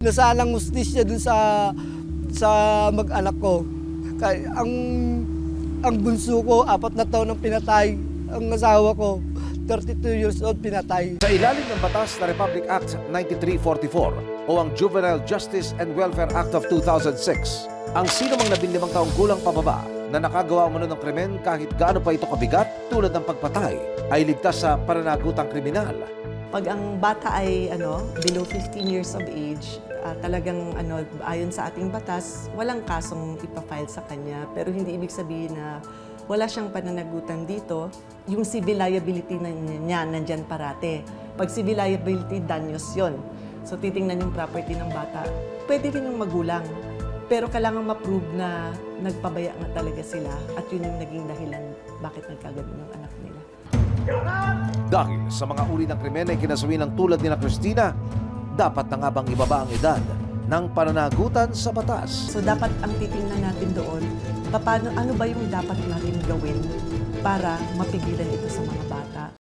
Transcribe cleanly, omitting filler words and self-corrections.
Nasalang hustisya dun sa mag-anak ko. Ang bunso ko, 4 na taon ang pinatay. Ang asawa ko, 32 years old, pinatay. Sa ilalim ng batas na Republic Act 9344 o ang Juvenile Justice and Welfare Act of 2006, ang sino mang 15 taong gulang pababa na nakagawa umano ng krimen kahit gaano pa ito kabigat tulad ng pagpatay ay ligtas sa pananagutang kriminal. Pag ang bata ay below 15 years of age, talagang ayon sa ating batas, walang kasong ipafile sa kanya. Pero hindi ibig sabihin na wala siyang pananagutan dito. Yung civil liability na niya nandyan parate. Pag civil liability, danyos yun. So titingnan yung property ng bata. Pwede rin yung magulang. Pero kailangan ma-prove na nagpabaya nga talaga sila at yun yung naging dahilan bakit nagkaganon yung anak nila. Dahil sa mga uri ng krimen ay kinasuwi ng tulad ni na Cristina, dapat na nga bang ibaba ang edad ng pananagutan sa batas? So dapat ang titingnan natin doon, ano ba yung dapat natin gawin para mapigilan ito sa mga bata.